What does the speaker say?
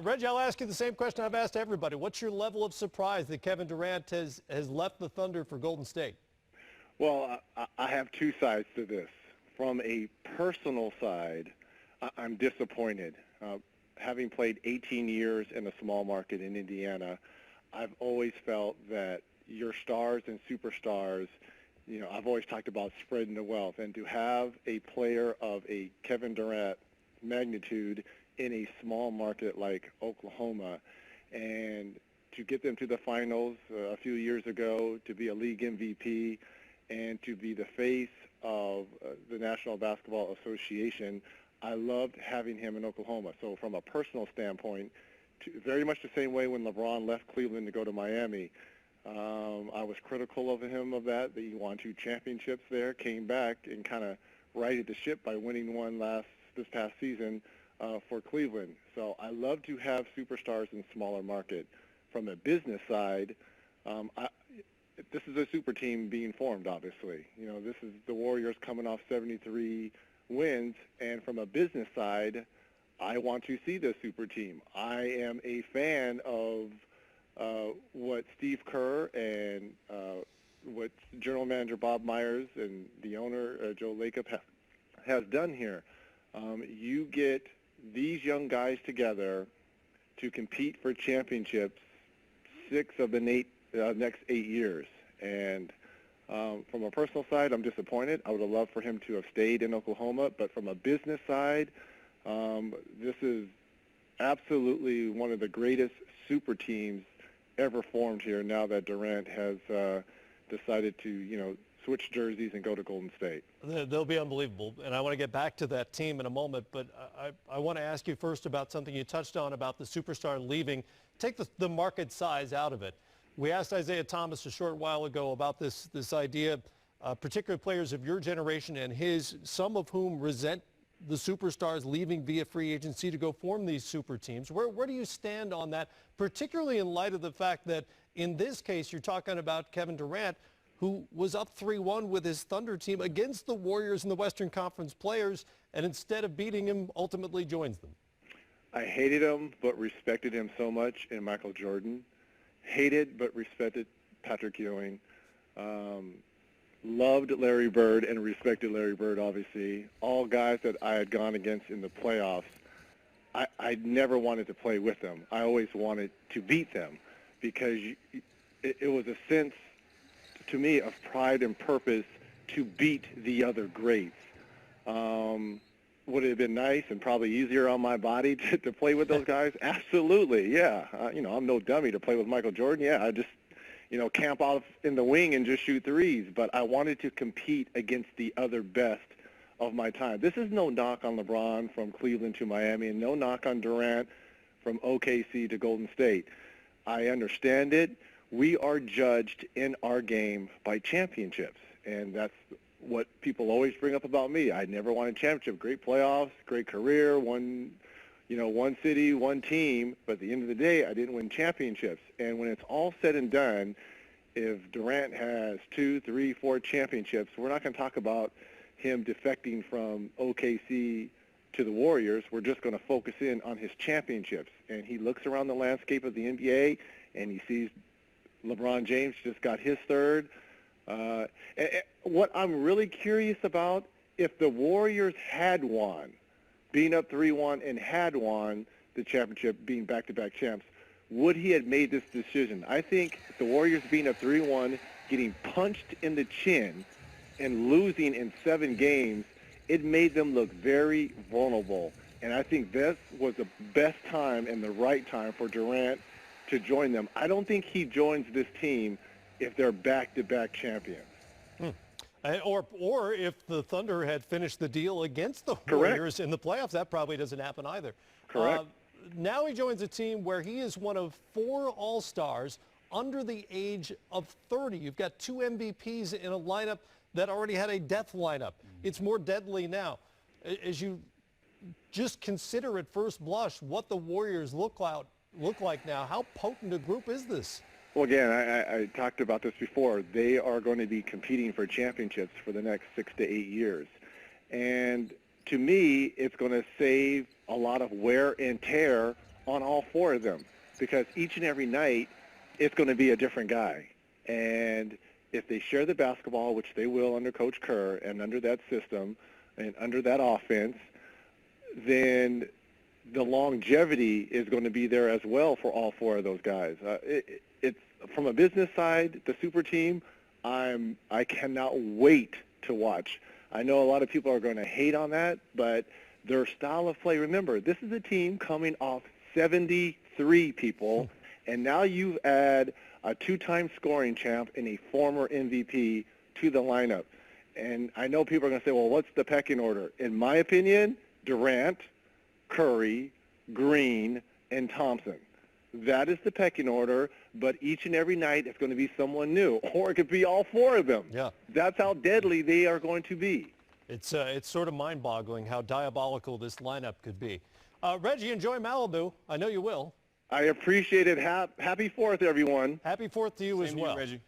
Reggie, I'll ask you the same question I've asked everybody. What's your level of surprise that Kevin Durant has left the Thunder for Golden State? Well, I have two sides to this. From a personal side, I'm disappointed. Having played 18 years in a small market in Indiana, I've always felt that your stars and superstars, I've always talked about spreading the wealth, and to have a player of a Kevin Durant magnitude in a small market like Oklahoma, and to get them to the finals a few years ago, to be a league MVP, and to be the face of the National Basketball Association, I loved having him in Oklahoma. So from a personal standpoint, very much the same way when LeBron left Cleveland to go to Miami, I was critical of him of that he won 2 championships there, came back and kind of righted the ship by winning one this past season for Cleveland. So I love to have superstars in smaller market. From a business side, this is a super team being formed, obviously. This is the Warriors coming off 73 wins, and from a business side, I want to see the super team. I am a fan of what Steve Kerr and what General Manager Bob Myers and the owner Joe Lacob has done here. You get these young guys together to compete for championships 6 of the next 8 years. And from a personal side, I'm disappointed. I would have loved for him to have stayed in Oklahoma. But from a business side, this is absolutely one of the greatest super teams ever formed here now that Durant has decided to, switch jerseys and go to Golden State. They'll be unbelievable, and I want to get back to that team in a moment, but I want to ask you first about something you touched on about the superstar leaving. Take the market size out of it. We asked Isaiah Thomas a short while ago about this idea, particular players of your generation and his, some of whom resent the superstars leaving via free agency to go form these super teams. Where do you stand on that, particularly in light of the fact that in this case you're talking about Kevin Durant, who was up 3-1 with his Thunder team against the Warriors and the Western Conference players, and instead of beating him, ultimately joins them? I hated him but respected him so much in Michael Jordan. Hated but respected Patrick Ewing. Loved Larry Bird and respected Larry Bird, obviously. All guys that I had gone against in the playoffs. I never wanted to play with them. I always wanted to beat them because it was a sense to me of pride and purpose to beat the other greats. Would it have been nice and probably easier on my body to play with those guys? Absolutely, yeah. I'm no dummy to play with Michael Jordan. Yeah, I just, camp out in the wing and just shoot threes. But I wanted to compete against the other best of my time. This is no knock on LeBron from Cleveland to Miami, and no knock on Durant from OKC to Golden State. I understand it. We are judged in our game by championships, and that's what people always bring up about me. I never won a championship. Great playoffs, great career, one city, one team, but at the end of the day, I didn't win championships. And when it's all said and done, if Durant has 2, 3, 4 championships, we're not going to talk about him defecting from OKC to the Warriors. We're just going to focus in on his championships. And he looks around the landscape of the NBA, and he sees LeBron James just got his 3rd. And what I'm really curious about, if the Warriors had won, being up 3-1 and had won the championship, being back-to-back champs, would he have made this decision? I think the Warriors being up 3-1, getting punched in the chin, and losing in 7 games, it made them look very vulnerable. And I think this was the best time and the right time for Durant to join them. I don't think he joins this team if they're back-to-back champions. Or if the Thunder had finished the deal against the Warriors in the playoffs, that probably doesn't happen either. Correct. Now he joins a team where he is one of 4 All-Stars under the age of 30. You've got 2 MVPs in a lineup that already had a death lineup. It's more deadly now. As you just consider at first blush what the Warriors look like now, how potent a group is this? Well, again, I talked about this before. They are going to be competing for championships for the next 6 to 8 years. And to me, it's going to save a lot of wear and tear on all four of them, because each and every night it's going to be a different guy. And if they share the basketball, which they will under Coach Kerr and under that system and under that offense, then the longevity is going to be there as well for all four of those guys. It's from a business side, the super team, I cannot wait to watch. I know a lot of people are going to hate on that, but their style of play, remember, this is a team coming off 73 people, and now you add a two-time scoring champ and a former MVP to the lineup. And I know people are going to say, well, what's the pecking order? In my opinion, Durant, Curry, Green, and Thompson. That is the pecking order, but each and every night it's going to be someone new, or it could be all four of them. Yeah. That's how deadly they are going to be. It's sort of mind-boggling how diabolical this lineup could be. Reggie, enjoy Malibu. I know you will. I appreciate it. Happy 4th, everyone. Happy 4th to you as well. Reggie.